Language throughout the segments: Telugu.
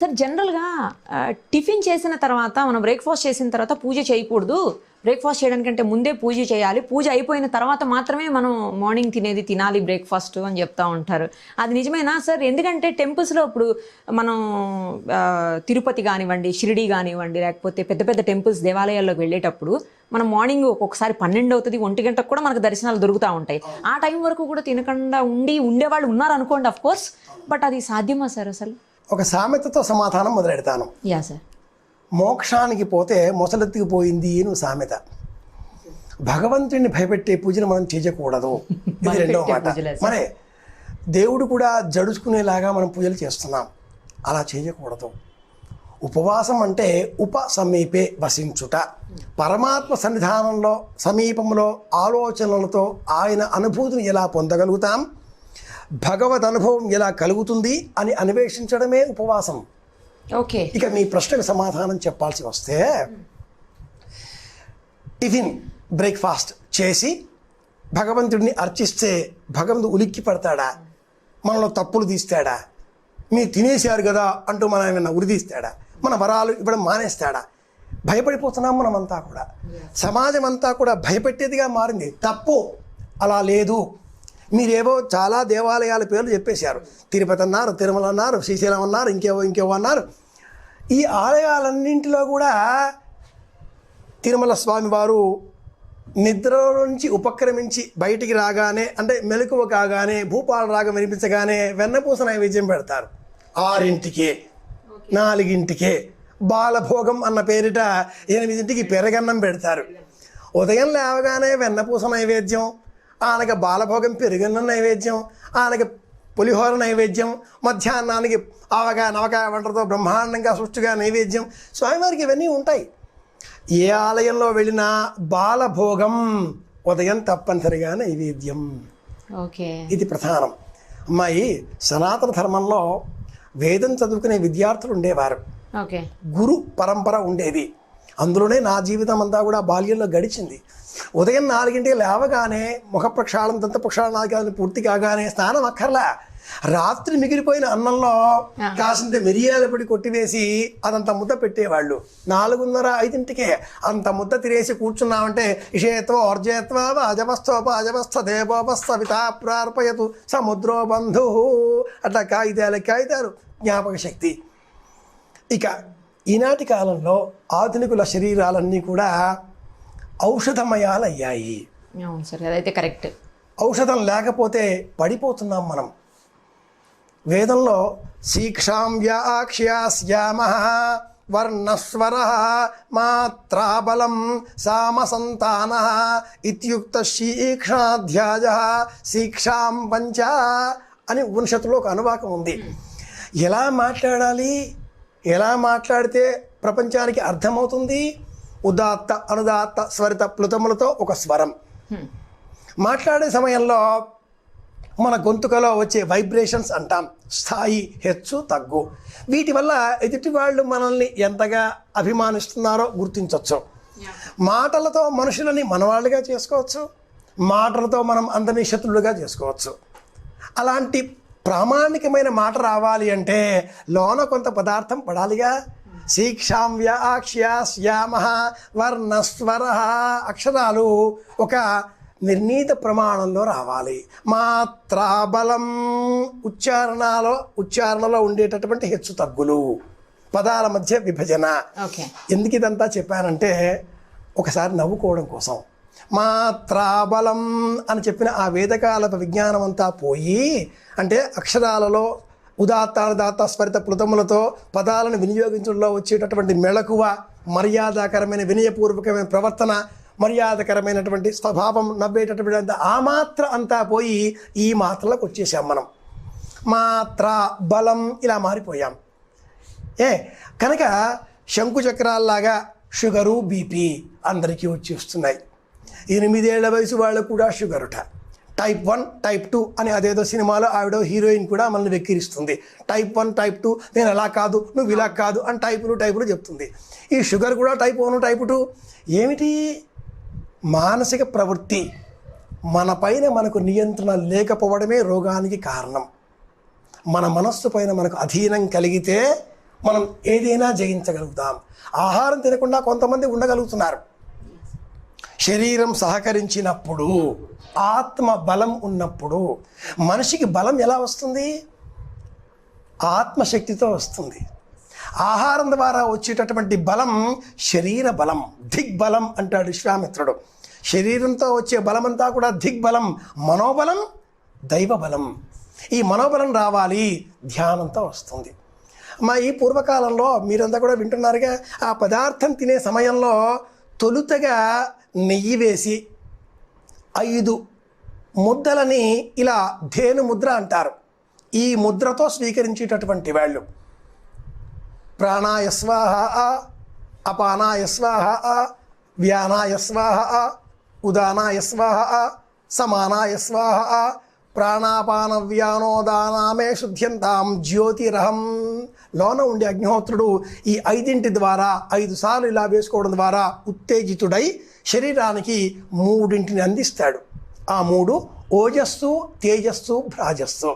సార్ జనరల్గా టిఫిన్ చేసిన తర్వాత మనం బ్రేక్ఫాస్ట్ చేసిన తర్వాత పూజ చేయకూడదు, బ్రేక్ఫాస్ట్ చేయడానికంటే ముందే పూజ చేయాలి, పూజ అయిపోయిన తర్వాత మాత్రమే మనం మార్నింగ్ తినాలి బ్రేక్ఫాస్ట్ అని చెప్తా ఉంటారు. అది నిజమేనా సార్? ఎందుకంటే టెంపుల్స్లో ఇప్పుడు మనం తిరుపతి కానివ్వండి, షిరిడి కానివ్వండి, లేకపోతే పెద్ద పెద్ద టెంపుల్స్ దేవాలయాల్లోకి వెళ్ళేటప్పుడు మనం మార్నింగ్ ఒక్కొక్కసారి 12 అవుతుంది, 1 గంటకు కూడా మనకు దర్శనాలు దొరుకుతూ ఉంటాయి. ఆ టైం వరకు కూడా తినకుండా ఉండేవాళ్ళు ఉన్నారు అనుకోండి, అఫ్ కోర్స్, బట్ అది సాధ్యమా సార్? అసలు ఒక సామెతతో సమాధానం మొదలెడతాను. Yeah sir. మోక్షానికి పోతే మొసలెత్తికి పోయింది నువ్వు సామెత. భగవంతుడిని భయపెట్టే పూజను మనం చేయకూడదు, ఇది రెండవ మాట. మరే దేవుడు కూడా జడుచుకునేలాగా మనం పూజలు చేస్తున్నాం, అలా చేయకూడదు. ఉపవాసం అంటే ఉపసమీపే వసించుట, పరమాత్మ సన్నిధానంలో సమీపంలో ఆలోచనలతో ఆయన అనుభూతిని ఎలా పొందగలుగుతాం, భగవద్ అనుభవం ఎలా కలుగుతుంది అని అన్వేషించడమే ఉపవాసం. ఓకే. ఇక మీ ప్రశ్నకు సమాధానం చెప్పాల్సి వస్తే, టిఫిన్ బ్రేక్ఫాస్ట్ చేసి భగవంతుడిని అర్చిస్తే భగవంతుడు ఉలిక్కి పడతాడా, మనలో తప్పులు తీస్తాడా, మీరు తినేశారు కదా అంటూ మనం ఏమైనా ఉరిదీస్తాడా, మన వరాలు ఇవ్వడం మానేస్తాడా? భయపడిపోతున్నాం మనమంతా కూడా, సమాజం అంతా కూడా భయపెట్టేదిగా మారింది. తప్పు, అలా లేదు. మీరేవో చాలా దేవాలయాల పేర్లు చెప్పేశారు, తిరుపతి అన్నారు, తిరుమల అన్నారు, శ్రీశైలం అన్నారు, ఇంకేవో అన్నారు. ఈ ఆలయాలన్నింటిలో కూడా తిరుమల స్వామి వారు నిద్ర నుంచి ఉపక్రమించి బయటికి రాగానే, అంటే మెలకువ కాగానే, భూపాల రాగం వినిపించగానే వెన్నపూస నైవేద్యం పెడతారు. 6ంటికే 4ంటికే బాలభోగం అన్న పేరిట 8ంటికి పెరగన్నం పెడతారు. ఉదయం లేవగానే వెన్నపూస నైవేద్యం, ఆయనకి బాలభోగం పెరుగన్నం నైవేద్యం, ఆయనకి పులిహోర నైవేద్యం, మధ్యాహ్నానికి ఆవకాయ నవకాయ వంటతో బ్రహ్మాండంగా సృష్టిగా నైవేద్యం. స్వామివారికి ఇవన్నీ ఉంటాయి. ఏ ఆలయంలో వెళ్ళినా బాలభోగం ఉదయం తప్పనిసరిగా నైవేద్యం. ఓకే, ఇది ప్రధానం. అమ్మాయి, సనాతన ధర్మంలో వేదం చదువుకునే విద్యార్థులు ఉండేవారు, ఓకే, గురు పరంపర ఉండేది. అందులోనే నా జీవితం అంతా కూడా బాల్యంలో గడిచింది. ఉదయం 4ంటికి లేవగానే ముఖ ప్రక్షాళన, దంత ప్రక్షాళన పూర్తి కాగానే స్నానం అక్కర్లా, రాత్రి మిగిలిపోయిన అన్నంలో కాసింత మిరియాల పొడి కొట్టివేసి అదంత ముద్ద పెట్టేవాళ్ళు. 4:30, 5ంటికే అంత ముద్ద తినేసి కూర్చున్నామంటే ఇషేత్వ ఔర్జేత్వ అజమస్థోప దేవోపస్థవితా ప్రార్పయతు సముద్రో బంధు, అట్లా కాగితాలు జ్ఞాపక శక్తి. ఇక ఈనాటి కాలంలో ఆధునికుల శరీరాలన్నీ కూడా ఔషధమయాలయ్యాయి. అవును సార్, అదైతే కరెక్ట్. ఔషధం లేకపోతే పడిపోతున్నాం మనం. వేదంలో శీక్షాం వ్యాక్ష్యాస్యామ వర్ణస్వర మాత్రాబలం సామసంతాన ఇత్యుక్త శీక్షాధ్యాయ శీక్షాం పంచ అని ఉపనిషత్తులో ఒక అనువాకం ఉంది. ఎలా మాట్లాడాలి, ఎలా మాట్లాడితే ప్రపంచానికి అర్థమవుతుంది? ఉదాత్త అనుదాత్త స్వరిత ప్లుతములతో ఒక స్వరం. మాట్లాడే సమయంలో మన గొంతుకలో వచ్చే వైబ్రేషన్స్ అంటాం, స్థాయి, హెచ్చు, తగ్గు. వీటి వల్ల ఎదుటి వాళ్ళు మనల్ని ఎంతగా అభిమానిస్తున్నారో గుర్తించవచ్చు. మాటలతో మనుషులని మనవాళ్ళుగా చేసుకోవచ్చు, మాటలతో మనం అందరినీ శత్రులుగా చేసుకోవచ్చు. అలాంటి ప్రామాణికమైన మాట రావాలి అంటే లోన కొంత పదార్థం పడాలిగా. శీక్షాం వ్యాక్ష్యాస్యామ వర్ణస్వర, అక్షరాలు ఒక నిర్ణీత ప్రమాణంలో రావాలి. మాత్రాబలం, ఉచ్చారణలో ఉండేటటువంటి హెచ్చు తగ్గులు, పదాల మధ్య విభజన. ఎందుకు ఇదంతా చెప్పానంటే ఒకసారి నవ్వుకోవడం కోసం. మాత్రాబలం అని చెప్పిన ఆ వేదకాలపు విజ్ఞానం అంతా పోయి, అంటే అక్షరాలలో ఉదాత్త స్వరిత ప్లుతములతో పదాలను వినియోగించడంలో వచ్చేటటువంటి మెళకువ, మర్యాదకరమైన వినయపూర్వకమైన ప్రవర్తన, మర్యాదకరమైనటువంటి స్వభావం, నవ్వేటటువంటి ఆ మాత్ర అంతా పోయి ఈ మాత్రలకు వచ్చేసాం మనం. మాత్ర బలం ఇలా మారిపోయాం. కనుక శంకుచక్రాల్లాగా షుగరు, బీపీ అందరికీ వచ్చేస్తున్నాయి. 8 ఏళ్ల వయసు వాళ్ళకు కూడా షుగరుట. టైప్ 1, టైప్ 2 అని అదేదో సినిమాలో ఆవిడ హీరోయిన్ కూడా మనల్ని వెక్కిరిస్తుంది. టైప్ 1, టైప్ 2, నేను అలా కాదు, నువ్వు ఇలా కాదు అని టైపులు చెప్తుంది. ఈ షుగర్ కూడా టైప్ 1, టైప్ 2 ఏమిటి? మానసిక ప్రవృత్తి. మన పైన మనకు నియంత్రణ లేకపోవడమే రోగానికి కారణం. మన మనస్సు పైన మనకు అధీనం కలిగితే మనం ఏదైనా జయించగలుగుతాం. ఆహారం తినకుండా కొంతమంది ఉండగలుగుతున్నారు. శరీరం సహకరించినప్పుడు, ఆత్మ బలం ఉన్నప్పుడు. మనిషికి బలం ఎలా వస్తుంది? ఆత్మశక్తితో వస్తుంది. ఆహారం ద్వారా వచ్చేటటువంటి బలం శరీర బలం, దిగ్బలం అంటాడు విశ్వామిత్రుడు. శరీరంతో వచ్చే బలమంతా కూడా దిగ్బలం, మనోబలం దైవబలం. ఈ మనోబలం రావాలి, ధ్యానంతో వస్తుంది. ఈ పూర్వకాలంలో మీరంతా కూడా వింటున్నారుగా, ఆ పదార్థం తినే సమయంలో తొలుతగా నెయ్యి వేసి 5 ముద్దలని ఇలా ధేను ముద్ర అంటారు. ఈ ముద్రతో స్వీకరించేటటువంటి వాళ్ళు ప్రాణాయ స్వాహ, అపానాయ స్వాహ, వ్యానాయ స్వాహ, ఉదానాయ స్వాహ, సమానాయ స్వాహ, ప్రాణాపాన వ్యానోదానామే శుద్ధ్యంతాం జ్యోతిరహం. లోన ఉండే అగ్నిహోత్రుడు ఈ 5 ద్వారా 5 సార్లు ఇలా వేసుకోవడం ద్వారా ఉత్తేజితుడై శరీరానికి 3 అందిస్తాడు. ఆ 3 ఓజస్సు, తేజస్సు, భ్రాజస్సు.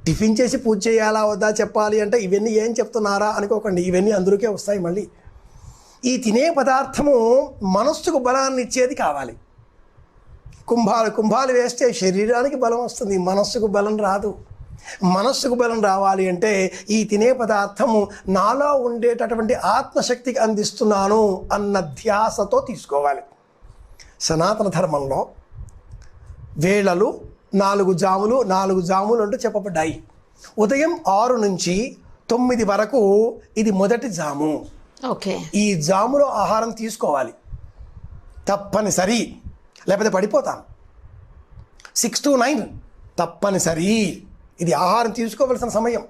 టిఫిన్ చేసి పూజ చేయాలా వద్దా చెప్పాలి అంటే ఇవన్నీ ఏం చెప్తున్నారా అనుకోకండి, ఇవన్నీ అందులోకే వస్తాయి. మళ్ళీ ఈ తినే పదార్థము మనస్సుకు బలాన్ని ఇచ్చేది కావాలి. కుంభాలు వేస్తే శరీరానికి బలం వస్తుంది, మనస్సుకు బలం రాదు. మనస్సుకు బలం రావాలి అంటే ఈ తినే పదార్థము నాలో ఉండేటటువంటి ఆత్మశక్తికి అందిస్తున్నాను అన్న ధ్యాసతో తీసుకోవాలి. సనాతన ధర్మంలో వేళలు 4 జాములు అంటూ చెప్పబడ్డాయి. ఉదయం 6 నుంచి 9 వరకు ఇది మొదటి జాము. ఓకే. ఈ జాములో ఆహారం తీసుకోవాలి తప్పనిసరి, లేకపోతే పడిపోతాం. 6 to 9 తప్పనిసరి, ఇది ఆహారం తీసుకోవలసిన సమయం.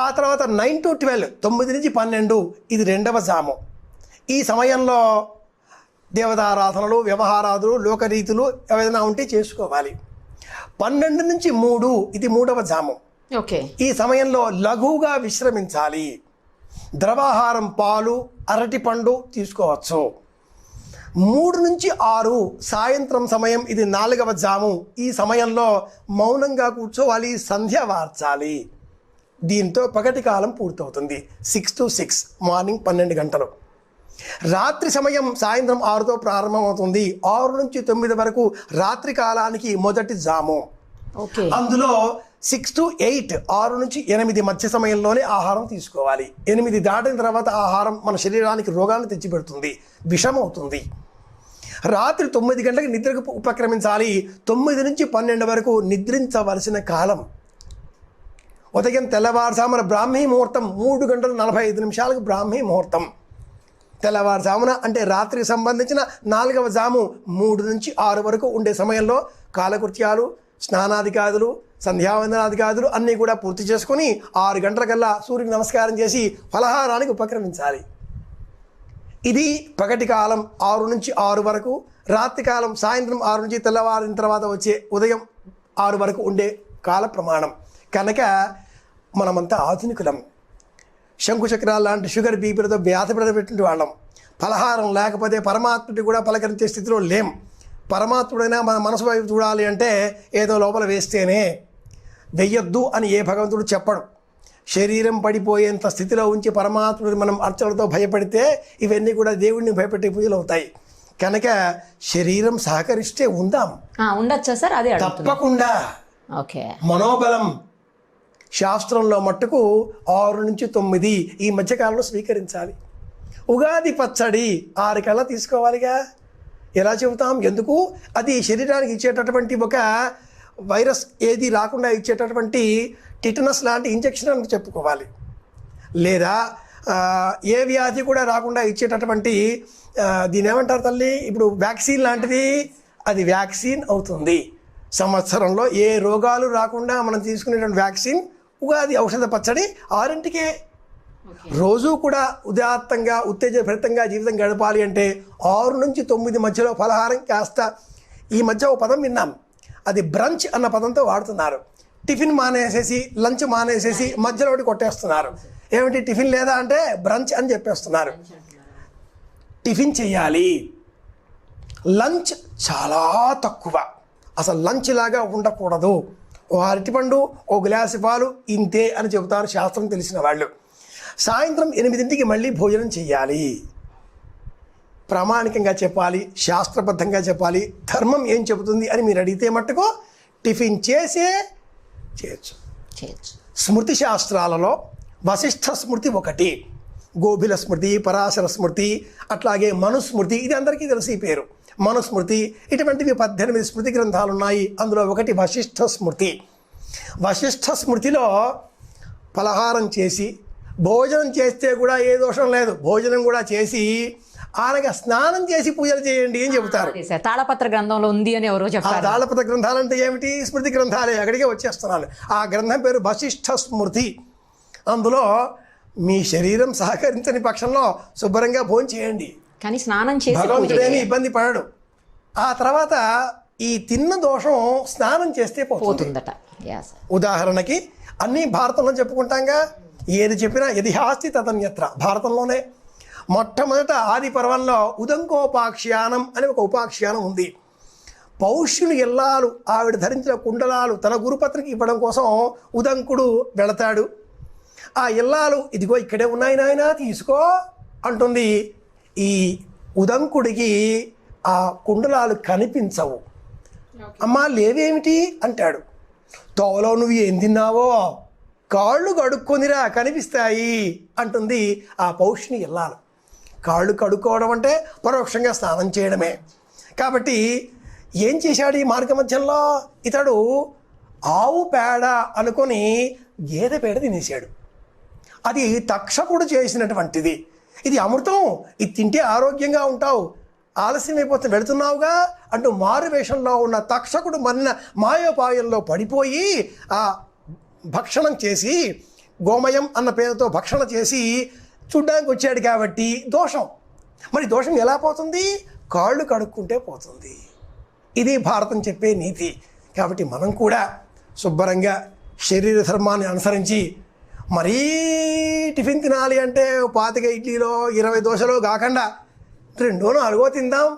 ఆ తర్వాత 9 to 12, 9 నుంచి 12 ఇది 2వ జాము. ఈ సమయంలో దేవతారాధనలు, వ్యవహారాదులు, లోకరీతులు ఏదైనా ఉంటే చేసుకోవాలి. 12 నుంచి 3 ఇది 3వ జాము. ఓకే. ఈ సమయంలో లఘువుగా విశ్రమించాలి. ద్రవాహారం పాలు, అరటిపండు తీసుకోవచ్చు. 3 నుంచి 6 సాయంత్రం సమయం ఇది 4వ జాము. ఈ సమయంలో మౌనంగా కూర్చోవాలి, సంధ్య వార్చాలి. దీంతో పగటి కాలం పూర్తవుతుంది. 6 to 6 మార్నింగ్ 12 గంటలు. రాత్రి సమయం సాయంత్రం 6తో ప్రారంభమవుతుంది. 6 నుంచి 9 వరకు రాత్రి కాలానికి మొదటి జాము. అందులో 6 to 8 6 నుంచి 8 మధ్య సమయంలోనే ఆహారం తీసుకోవాలి. 8 దాటిన తర్వాత ఆహారం మన శరీరానికి రోగాన్ని తెచ్చిపెడుతుంది, విషం అవుతుంది. రాత్రి 9 గంటలకు నిద్రకు ఉపక్రమించాలి. 9 నుంచి 12 వరకు నిద్రించవలసిన కాలం. ఉదయం తెల్లవారుజామున బ్రాహ్మీ ముహూర్తం 3 గంటల 45 నిమిషాలకు బ్రాహ్మీ ముహూర్తం. తెల్లవారుజామున అంటే రాత్రికి సంబంధించిన 4వ జాము 3 నుంచి 6 వరకు ఉండే సమయంలో కాలకృత్యాలు, స్నానాదికాదులు, సంధ్యావందనాదికాదులు అన్నీ కూడా పూర్తి చేసుకొని 6 గంటలకల్లా సూర్యుడికి నమస్కారం చేసి ఫలహారానికి ఉపక్రమించాలి. ఇది పగటి కాలం 6 నుంచి 6 వరకు. రాత్రి కాలం సాయంత్రం 6 నుంచి తెల్లవారిన తర్వాత వచ్చే ఉదయం 6 వరకు ఉండే కాల ప్రమాణం. కనుక మనమంతా ఆధునికులం. శంకుచక్రాలు లాంటి షుగర్ బీపీలతో వ్యాధిపడబెట్టిన వాళ్ళం. ఫలహారం లేకపోతే పరమాత్ముడి కూడా పలకరించే స్థితిలో లేం. పరమాత్ముడైనా మన మనసు వైపు చూడాలి అంటే ఏదో లోపల వేస్తేనే. వెయ్యొద్దు అని ఏ భగవంతుడు చెప్పడు. శరీరం పడిపోయేంత స్థితిలో ఉంచి పరమాత్ముడిని మనం అర్చనలతో భయపడితే ఇవన్నీ కూడా దేవుడిని భయపెట్టే పూజలు అవుతాయి. కనుక శరీరం సహకరిస్తే ఉందాం. ఉండొచ్చా సార్? అదే తప్పకుండా. ఓకే. మనోబలం శాస్త్రంలో మట్టుకు 6 నుంచి 9 ఈ మధ్యకాలంలో స్వీకరించాలి. ఉగాది పచ్చడి 6 కల్లా తీసుకోవాలిగా. ఎలా చెబుతాం? ఎందుకు? అది శరీరానికి ఇచ్చేటటువంటి ఒక వైరస్ ఏది రాకుండా ఇచ్చేటటువంటి టిటనస్ లాంటి ఇంజెక్షన్ అని చెప్పుకోవాలి. లేదా ఏ వ్యాధి కూడా రాకుండా ఇచ్చేటటువంటి దీని ఏమంటారు తల్లి, ఇప్పుడు వ్యాక్సిన్ లాంటిది, అది వ్యాక్సిన్ అవుతుంది. సంవత్సరంలో ఏ రోగాలు రాకుండా మనం తీసుకునేటువంటి వ్యాక్సిన్ ఉగాది ఔషధ పచ్చడి 6ంటికే. రోజు కూడా ఉదాత్తంగా ఉత్తేజభరితంగా జీవితం గడపాలి అంటే 6 నుంచి 9 మధ్యలో ఫలహారం కాస్త. ఈ మధ్య ఒక పదం విన్నాం, అది బ్రంచ్ అన్న పదంతో వాడుతున్నారు. టిఫిన్ మానేసేసి, లంచ్ మానేసేసి మధ్యలో ఒకటి కొట్టేస్తున్నారు. ఏమిటి టిఫిన్ లేదా అంటే బ్రంచ్ అని చెప్పేస్తున్నారు. టిఫిన్ చేయాలి, లంచ్ చాలా తక్కువ, అసలు లంచ్ లాగా ఉండకూడదు. ఓ అరటిపండు, ఓ గ్లాసు పాలు ఇంతే అని చెబుతారు శాస్త్రం తెలిసిన వాళ్ళు. సాయంత్రం 8ంటికి మళ్ళీ భోజనం చేయాలి. ప్రామాణికంగా చెప్పాలి, శాస్త్రబద్ధంగా చెప్పాలి, ధర్మం ఏం చెబుతుంది అని మీరు అడిగితే మట్టుకు టిఫిన్ చేయొచ్చు. స్మృతి శాస్త్రాలలో వశిష్ఠ స్మృతి ఒకటి, గోభిల స్మృతి, పరాశర స్మృతి, అట్లాగే మనుస్మృతి, ఇది అందరికీ తెలిసి ఈ పేరు. మనుస్మృతి, ఇటువంటివి 18 స్మృతి గ్రంథాలు ఉన్నాయి. అందులో ఒకటి వశిష్ఠ స్మృతి. వశిష్ఠ స్మృతిలో పలహారం చేసి భోజనం చేస్తే కూడా ఏ దోషం లేదు, భోజనం కూడా చేసి ఆయనగా స్నానం చేసి పూజలు చేయండి అని చెబుతారు. తాళపత్ర గ్రంథంలో ఉంది అని ఎవరో చెప్పారు. తాళపత్ర గ్రంథాలంటే ఏమిటి? స్మృతి గ్రంథాలే. అక్కడికే వచ్చేస్తున్నాను. ఆ గ్రంథం పేరు వశిష్ఠ స్మృతి. అందులో మీ శరీరం సహకరించని పక్షంలో శుభ్రంగా భోజనం చేయండి, కానీ స్నానం చేసి భగవంతుడేమి ఇబ్బంది పడడు. ఆ తర్వాత ఈ తిన్న దోషం స్నానం చేస్తే పోతుందట. ఉదాహరణకి అన్నీ భారతంలో చెప్పుకుంటాంగా, ఏది చెప్పినా యదిహాస్తి తదన్యత్ర. భారతంలోనే మొట్టమొదట ఆది పర్వంలో ఉదంకోపాఖ్యానం అని ఒక ఉపాఖ్యానం ఉంది. పౌష్యుని ఇల్లాలు ఆవిడ ధరించిన కుండలాలు తన గురుపత్రికి ఇవ్వడం కోసం ఉదంకుడు వెళతాడు. ఆ ఇల్లాలు ఇదిగో ఇక్కడే ఉన్నాయి నాయనా తీసుకో అంటుంది. ఈ ఉదంకుడికి ఆ కుండలాలు కనిపించవు. అమ్మా లేవేమిటి అంటాడు. తోవలో నువ్వు ఏం తిన్నావో కాళ్ళు కడుక్కొనిరా కనిపిస్తాయి అంటుంది ఆ పౌష్ని ఇల్లాలు. కాళ్ళు కడుక్కోవడం అంటే పరోక్షంగా స్నానం చేయడమే. కాబట్టి ఏం చేశాడు ఈ మార్గ మధ్యంలో? ఇతడు ఆవు పేడ అనుకొని గేదె పేడ తినేశాడు. అది తక్షకుడు చేసినటువంటిది. ఇది అమృతం, ఇది తింటే ఆరోగ్యంగా ఉంటావు, ఆలస్యం అయిపోతే వెళుతున్నావుగా అంటూ మారు వేషంలో ఉన్న తక్షకుడు మన్న మాయోపాయంలో పడిపోయి ఆ భక్షణం చేసి, గోమయం అన్న పేరుతో భక్షణ చేసి చూడ్డానికి వచ్చాడు. కాబట్టి దోషం. మరి దోషం ఎలా పోతుంది? కాళ్ళు కడుక్కుంటే పోతుంది. ఇది భారతం చెప్పే నీతి. కాబట్టి మనం కూడా శుభ్రంగా శరీర ధర్మాన్ని అనుసరించి మరీ టిఫిన్ తినాలి అంటే 25 ఇడ్లీలో 20 దోశలో కాకుండా 2-4 తిందాం.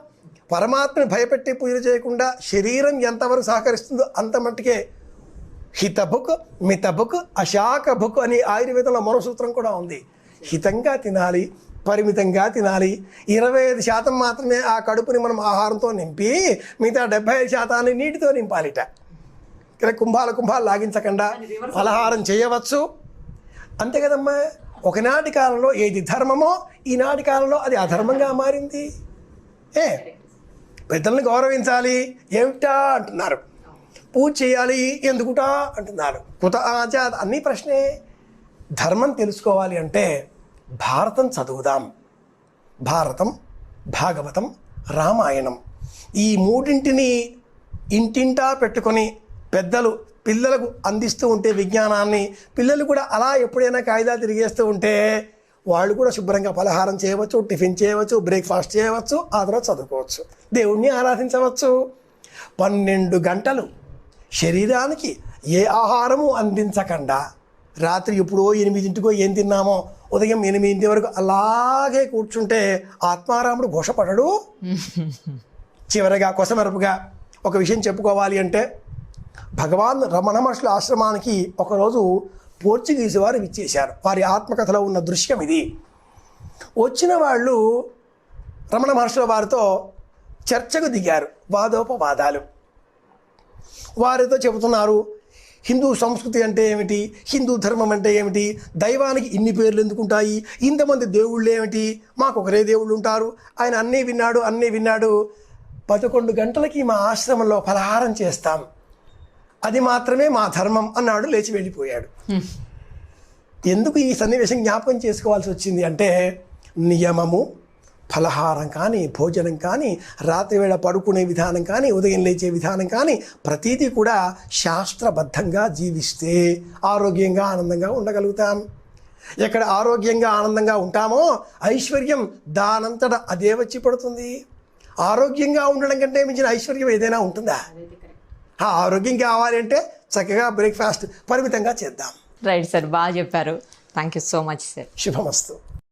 పరమాత్మని భయపెట్టి పూజలు చేయకుండా శరీరం ఎంతవరకు సహకరిస్తుందో అంత మట్టుకే హితభుక్ మితభుక్ అశాకభుక్ అని ఆయుర్వేదంలో మరో సూత్రం కూడా ఉంది. హితంగా తినాలి, పరిమితంగా తినాలి. 25% మాత్రమే ఆ కడుపుని మనం ఆహారంతో నింపి మిగతా 75% నీటితో నింపాలిట. ఇక్కడ కుంభాలు లాగించకుండా ఫలహారం చేయవచ్చు. అంతే కదమ్మా. ఒకనాటి కాలంలో ఏది ధర్మమో ఈనాటి కాలంలో అది అధర్మంగా మారింది. పెద్దల్ని గౌరవించాలి ఏమిటా అంటున్నారు, పూజ చేయాలి ఎందుకుటా అంటున్నారు, కుత ఆచార అన్నీ ప్రశ్నే. ధర్మం తెలుసుకోవాలి అంటే భారతం చదువుదాం. భారతం, భాగవతం, రామాయణం ఈ మూడింటిని ఇంటింటా పెట్టుకొని పెద్దలు పిల్లలకు అందిస్తూ ఉంటే విజ్ఞానాన్ని, పిల్లలు కూడా అలా ఎప్పుడైనా కాగితాలు తిరిగేస్తూ ఉంటే వాళ్ళు కూడా శుభ్రంగా పలహారం చేయవచ్చు, టిఫిన్ చేయవచ్చు, బ్రేక్ఫాస్ట్ చేయవచ్చు, ఆ తర్వాత చదువుకోవచ్చు, దేవుణ్ణి ఆరాధించవచ్చు. 12 గంటలు శరీరానికి ఏ ఆహారము అందించకుండా రాత్రి ఎప్పుడో 8ంటికో ఏం తిన్నామో ఉదయం 8 వరకు అలాగే కూర్చుంటే ఆత్మారాముడు ఘోషపడడు. చివరగా కొసమెరుపుగా ఒక విషయం చెప్పుకోవాలి అంటే, భగవాన్ రమణ మహర్షుల ఆశ్రమానికి ఒకరోజు పోర్చుగీసు వారు విచ్చేశారు. వారి ఆత్మకథలో ఉన్న దృశ్యం ఇది. వచ్చిన వాళ్ళు రమణ మహర్షుల వారితో చర్చకు దిగారు, వాదోపవాదాలు. వారితో చెబుతున్నారు, హిందూ సంస్కృతి అంటే ఏమిటి, హిందూ ధర్మం అంటే ఏమిటి, దైవానికి ఇన్ని పేర్లు ఎందుకుంటాయి, ఇంతమంది దేవుళ్ళు ఏమిటి, మాకు ఒకరే దేవుళ్ళు ఉంటారు. ఆయన అన్నీ విన్నాడు. 11 గంటలకి మా ఆశ్రమంలో ఫలహారం చేస్తాం, అది మాత్రమే మా ధర్మం అన్నాడు, లేచి వెళ్ళిపోయాడు. ఎందుకు ఈ సన్నివేశం జ్ఞాపకం చేసుకోవాల్సి వచ్చింది అంటే, నియమము, ఫలహారం కానీ, భోజనం కానీ, రాత్రి వేళ పడుకునే విధానం కానీ, ఉదయం లేచే విధానం కానీ ప్రతీదీ కూడా శాస్త్రబద్ధంగా జీవిస్తే ఆరోగ్యంగా ఆనందంగా ఉండగలుగుతాం. ఎక్కడ ఆరోగ్యంగా ఆనందంగా ఉంటామో ఐశ్వర్యం దానంతట అదే వచ్చి పడుతుంది. ఆరోగ్యంగా ఉండడం కంటే మించిన ఐశ్వర్యం ఏదైనా ఉంటుందా? ఆ ఆరోగ్యం కావాలి అంటే చక్కగా బ్రేక్ఫాస్ట్ పరిమితంగా చేద్దాం. రైట్ సార్, బాగా చెప్పారు. Thank you so much sir. Subhamastu.